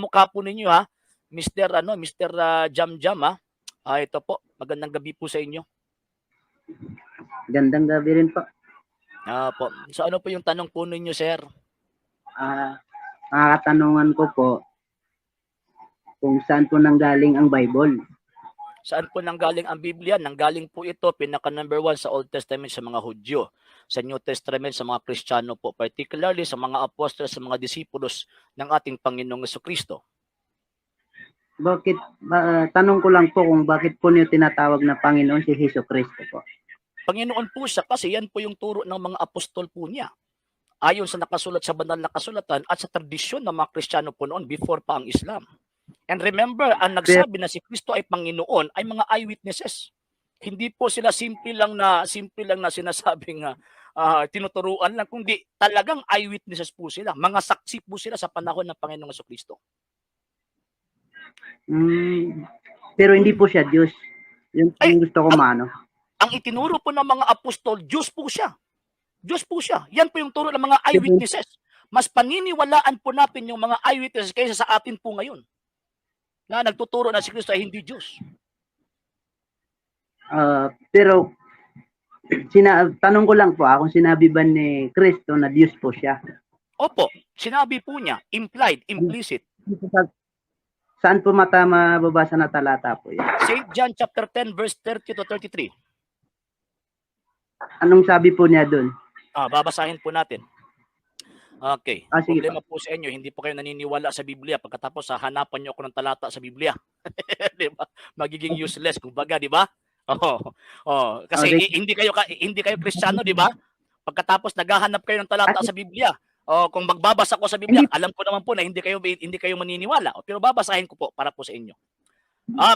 mukha po ninyo ha. Mr. Jam Jam ha. Ito po, magandang gabi po sa inyo. Gandang gabi rin po. Po. So ano po yung tanong po ninyo, sir? Ang katanungan ko po, kung saan po nanggaling ang Bible? Saan po nanggaling ang Biblia? Nanggaling po ito, pinaka number 1 sa Old Testament sa mga Hudyo. Sa New Testament sa mga Kristiyano po, particularly sa mga apostol, sa mga disipulos ng ating Panginoong Jesucristo. Bakit, tanong ko lang po kung bakit po niyo tinatawag na Panginoon si Jesucristo po? Panginoon po siya kasi yan po yung turo ng mga apostol po niya. Ayon sa nakasulat sa banal na kasulatan at sa tradisyon ng mga Kristiyano po noon before pa ang Islam. And remember, ang nagsabi na si Kristo ay Panginoon ay mga eyewitnesses. Hindi po sila simple lang na sinasabing tinuturuan lang, kundi talagang eyewitnesses po sila. Mga saksi po sila sa panahon ng Panginoong Jesucristo. Pero hindi po siya Diyos. Yun yung gusto ko maano. Ang itinuro po ng mga apostol, Diyos po siya. Diyos po siya. Yan po yung turo ng mga eyewitnesses. Mas paniniwalaan po natin yung mga eyewitnesses kaysa sa atin po ngayon. Na nagtuturo na si Kristo ay hindi Diyos. Pero tanong ko lang po, kung sinabi ba ni Kristo na Diyos po siya? Opo, sinabi po niya, implied, implicit. Saan po mababasa na talata po yan? St. John chapter 10 verse 30 to 33. Anong sabi po niya doon? Babasahin po natin. Okay. Problema po sa inyo, hindi po kayo naniniwala sa Biblia. Pagkatapos hanapan niyo ako ng talata sa Biblia. Di ba? Magiging useless, kumbaga, di ba? Kasi hindi kayo Kristiyano, di ba? Pagkatapos naghahanap kayo ng talata sa Biblia. Kung magbabasa ko sa Biblia, alam ko naman po na hindi kayo maniniwala. Pero babasahin ko po para po sa inyo.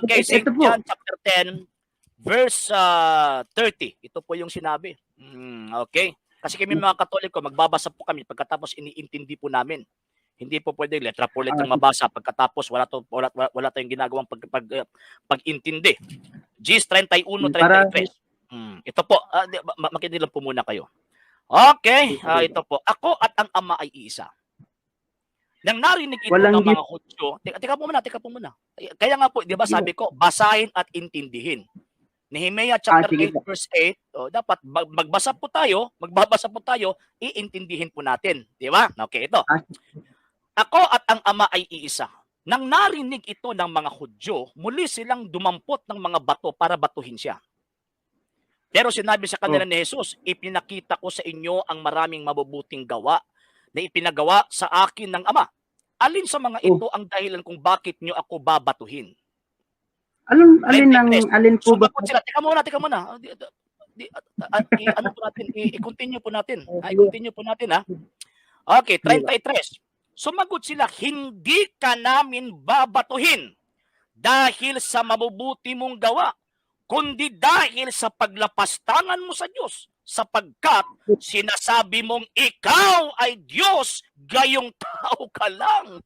Okay, St. John chapter 10 verse 30. Ito po yung sinabi. Okay. Kasi kami mga Katoliko, magbabasa po kami pagkatapos iniintindi po namin. Hindi po pwede letra po letang mabasa pagkatapos wala tayong ginagawang pag-intindi. Gs 31:33. Ito po, makinig lang po muna kayo. Okay, ito po. Ako at ang Ama ay iisa. Nang narinig ito ng mga Hudyo, teka po muna. Kaya nga po, di ba sabi ko, basahin at intindihin. Nehemiah chapter 8 verse 8, dapat magbabasa po tayo, iintindihin po natin. Di ba? Okay, ito. Ako at ang Ama ay iisa. Nang narinig ito ng mga Hudyo, muli silang dumampot ng mga bato para batuhin siya. Pero sinabi sa kanila ni Jesus, ipinakita ko sa inyo ang maraming mabubuting gawa na ipinagawa sa akin ng Ama. Alin sa mga ito ang dahilan kung bakit nyo ako babatuhin? Alin po ba? Teka muna. I-continue po natin. I-continue po natin, ha? Okay, 33. Sumagot sila, hindi ka namin babatuhin dahil sa mabubuti mong gawa, kundi dahil sa paglapastangan mo sa Diyos, sapagkat sinasabi mong ikaw ay Diyos, gayong tao ka lang.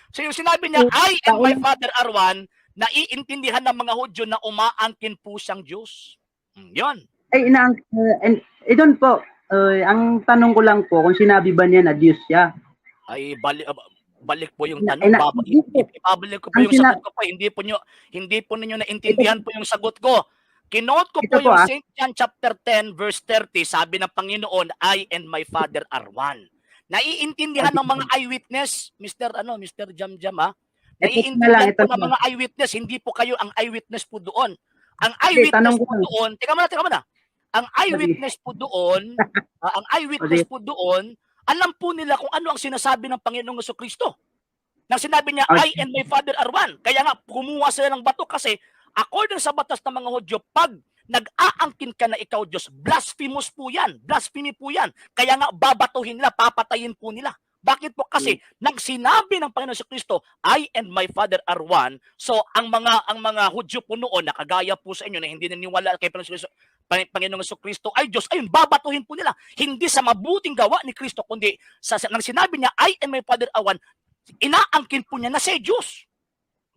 So yung sinabi niya, I and my Father are one, naiintindihan ng mga Hudyo na umaangkin po siyang Diyos. Yun. Doon po, ang tanong ko lang po, kung sinabi ba niya na Diyos siya? Ay, balik po yung tanong. Ibabalik ko po yung sagot ko po. Hindi po ninyo naintindihan po yung sagot ko. Kinote ko po yung St. John chapter 10 verse 30, sabi ng Panginoon, I and my Father are one. Naiintindihan ng mga eyewitness, Mr. Jam Jam, ha? Naiintindihan po ng mga eyewitness, hindi po kayo ang eyewitness po doon. Ang eyewitness po doon, teka muna. Ang eyewitness po doon, alam po nila kung ano ang sinasabi ng Panginoong Jesucristo. Nang sinabi niya, I and my Father are one. Kaya nga, kumuha sila ng bato kasi according sa batas ng mga Hudyo, pag nag-aangkin ka na ikaw Diyos, blasphemous po yan. Blasphemy po yan. Kaya nga, babatuhin nila, papatayin po nila. Bakit po? Kasi nang sinabi ng Panginoon Jesucristo, I and my Father are one, so ang mga Hudyo po noon, nakagaya po sa inyo na hindi naniniwala kay Panginoong Jesucristo ay Diyos, ayun, babatuhin po nila. Hindi sa mabuting gawa ni Kristo, kundi nang sinabi niya, I and my Father are one, inaangkin po niya na si Diyos.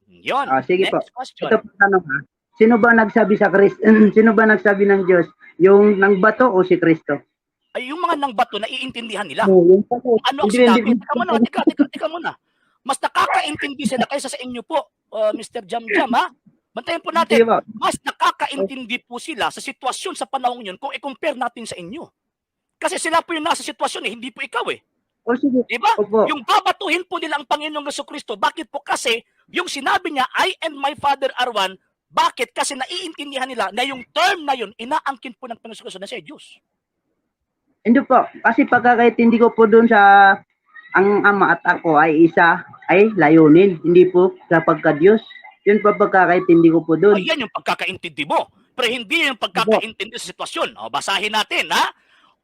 Yun. Sige po. Ito po tanong, ha? Sino ba nagsabi ng Diyos? Yung ng bato o si Kristo? Ay, yung mga nang bato, naiintindihan nila. Ano ang sinabi? Teka muna. Mas nakakaintindi sila kaysa sa inyo po, Mr. Jamjam, ha? Bantayan po Sige natin. po. Mas nakakaintindi po sila sa sitwasyon sa panahon yun kung i-compare natin sa inyo. Kasi sila po yung nasa sitwasyon hindi po ikaw eh. O sige. Diba? Opo. Yung babatuhin po nila ang Panginoong Jesucristo. Bakit po? Kasi yung sinabi niya, I and my Father are one. Bakit? Kasi naiintindihan nila na yung term na yun, inaangkin po ng Panginoong Jesucristo na siya Diyos. Hindi po. Kasi pagkakaintindi ko po doon sa ang Ama at ako ay isa, ay layunin. Hindi po sa pagka-Diyos. Yun po pagkakaintindi ko po doon. Ayan yung pagkakaintindi mo. Pero hindi yung pagkakaintindi sa sitwasyon. O, basahin natin, ha?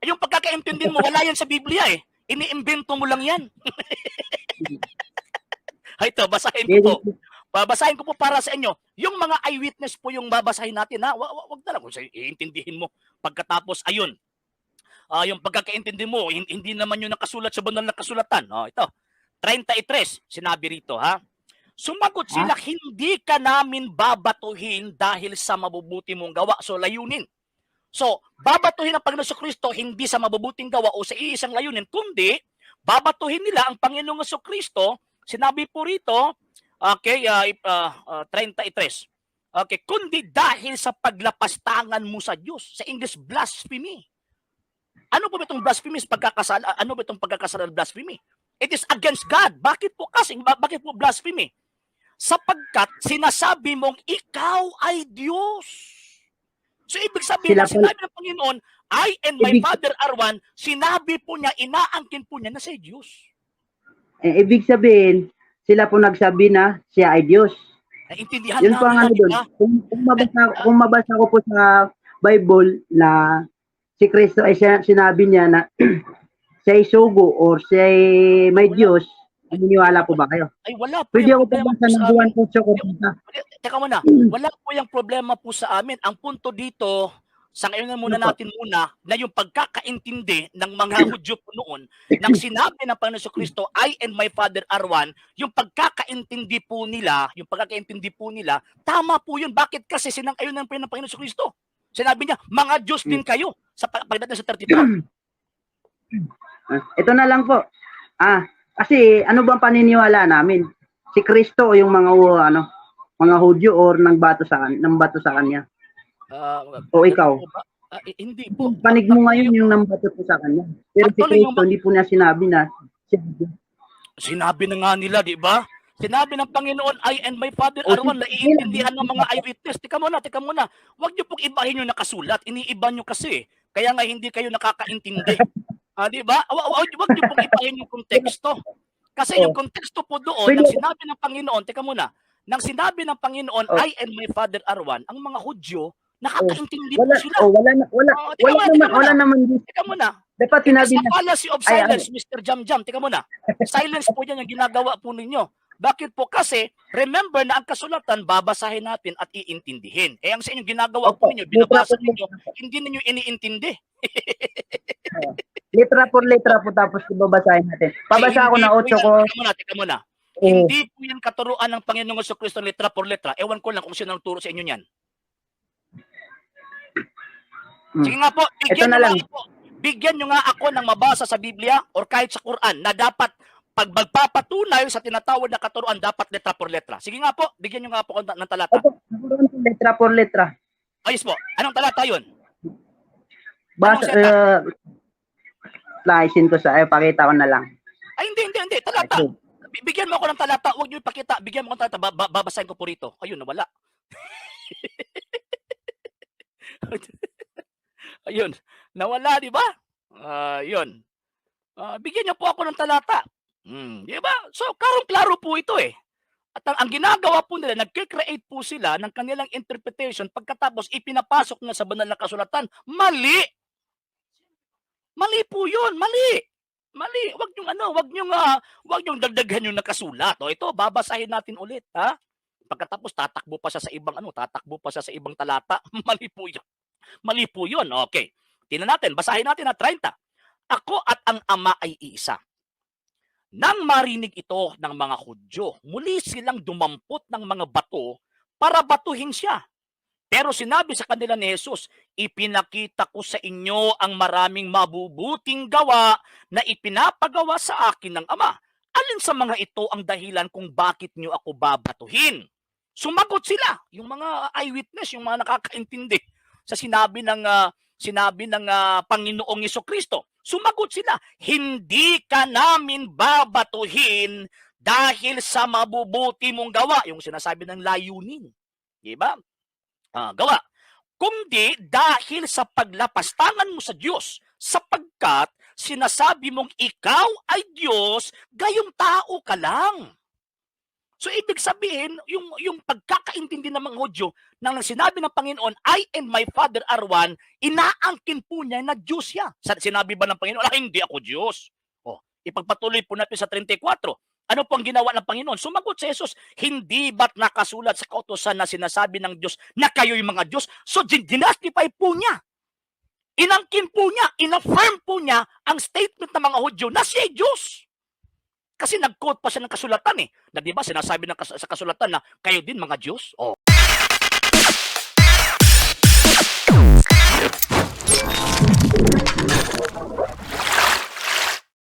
Yung pagkakaintindi mo, wala yan sa Biblia eh. Iniimbento mo lang yan. Ito, basahin ko po. Babasahin ko po para sa inyo. Yung mga eyewitness po yung babasahin natin, ha? Wag na lang kung iintindihin mo. Pagkatapos, ayun. Yung pagkakaintindi mo, hindi naman yung nakasulat sa banal na kasulatan. Ito, 33, sinabi rito, ha? Sumagot sila, hindi ka namin babatuhin dahil sa mabubuti mong gawa. So, layunin. So, babatuhin ang Panginoon Jesucristo hindi sa mabubuting gawa o sa iisang layunin, kundi babatuhin nila ang Panginoong Jesucristo. Sinabi po rito, okay, 33. Okay, kundi dahil sa paglapastangan mo sa Diyos. Sa English, blasphemy. Ano po ba itong blasphemy? Ano ba itong pagkakasala blasphemy? It is against God. Bakit po kasi? Bakit po blasphemy? Sapagkat sinasabi mong ikaw ay Diyos. So ibig sabihin, sinabi ng Panginoon, I and my Father are one, sinabi po niya, inaangkin po niya na siya Diyos. Ibig sabihin, sila po nagsabi na siya ay Diyos. Naintindihan yun po ang ano doon. Kung mabasa ko po sa Bible na si Kristo ay sinabi niya na siya ay sugo or siya ay may Diyos, naniniwala po ba kayo? Ay, wala po. Pwede ako pagbasa ng Juan 8:40. Teka muna, wala po yung problema po sa amin. Ang punto dito, sa ngayon na muna natin na yung pagkakaintindi ng mga Hudyo po noon, nang sinabi ng Panginoon Jesucristo, I and my Father are one, yung pagkakaintindi po nila, tama po yun. Bakit? Kasi sinang-ayon ng Panginoon Jesucristo. Sinabi niya, mga Diyos din kayo. Sa pagdating sa 32. Ito na lang po. Kasi ano bang paniniwala namin? Si Kristo o yung mga mga Hudyo or nang bato sa kanya? O ikaw? Hindi po. Panig mo ngayon yung nang bato po sa kanya. Pero si Kristo hindi po niya sinabi na sinabi na nga nila, di ba? Sinabi ng Panginoon, I and my Father are one, naiintindihan ng mga eyewitness. Teka muna. Huwag niyo pong ibahin yung nakasulat. Iniiba niyo kasi. Kaya nga hindi kayo nakakaintindi. Di ba? Huwag niyo pong ibahin yung konteksto. Kasi yung konteksto po doon, nang sinabi ng Panginoon, nang sinabi ng Panginoon, I and my Father are one, ang mga Hudyo, nakakaintindi po sila. Wala naman. Teka muna. Dapat sinabi na. Fallacy of silence, Mr. Jamjam. Teka muna. Silence po yan yung ginagawa po ninyo. Bakit po? Kasi, remember na ang kasulatan, babasahin natin at iintindihin. Ang sa inyo ginagawa po ninyo, binabasa ninyo, hindi ninyo iniintindi. Letra por letra po tapos babasahin natin. Pabasa ako na 8 ko. Teka muna. Hindi po yan katuruan ng Panginoong Jesucristo letra por letra. Ewan ko lang kung sino ang turo sa inyo niyan. Sige nga po, bigyan nyo nga ako ng mabasa sa Biblia or kahit sa Quran na dapat pag magpapatunay sa tinatawag na katuruan, dapat letra por letra. Sige nga po, bigyan nyo nga po ng talata. Letra por letra. Ayos po. Anong talata yun? Laisin ko pakita ko na lang. Ay, hindi. Talata. Bigyan mo ako ng talata. Huwag nyo ipakita. Bigyan mo ako ng talata. Babasahin ko po rito. Ayun, nawala. Ayun. Nawala, di ba? Yun. Bigyan nyo po ako ng talata. Di ba? So, klaro po ito eh. At ang ginagawa po nila, nagkikreate po sila ng kanilang interpretation pagkatapos ipinapasok na sa banal na kasulatan. Mali! Mali po yun. Mali! Wag niyong dagdagan yung nakasulat. Ito, babasahin natin ulit, ha? Pagkatapos tatakbo pa siya sa ibang talata. Mali po yun. Okay. Tingnan natin, basahin natin na 30. Ako at ang Ama ay iisa. Nang marinig ito ng mga Hudyo, muli silang dumampot ng mga bato para batuhin siya. Pero sinabi sa kanila ni Jesus, ipinakita ko sa inyo ang maraming mabubuting gawa na ipinapagawa sa akin ng Ama. alin sa mga ito ang dahilan kung bakit nyo ako babatuhin? Sumagot sila, yung mga eyewitness, yung mga nakakaintindi sa sinabi ng Panginoong Jesucristo. Sumagot sila, hindi ka namin babatuhin dahil sa mabubuti mong gawa, yung sinasabi ng layunin. Di ba? Gawa. Kundi dahil sa paglapastangan mo sa Diyos, sapagkat sinasabi mong ikaw ay Diyos, gayong tao ka lang. So ibig sabihin, yung pagkakaintindi ng mga Hudyo nang sinabi ng Panginoon, I and my Father are one, inaangkin po niya na Diyos siya. Sinabi ba ng Panginoon, hindi ako Diyos? Ipagpatuloy po natin sa 34. Ano pong ginawa ng Panginoon? Sumagot si Jesus, hindi ba't nakasulat sa kautusan na sinasabi ng Diyos na kayo'y mga Diyos? So dinastify po niya. Inangkin po niya, inaffirm po niya ang statement ng mga Hudyo na siya Diyos. Kasi nag-quote pa siya ng kasulatan na di ba sinasabi sa kasulatan na kayo din mga Diyos?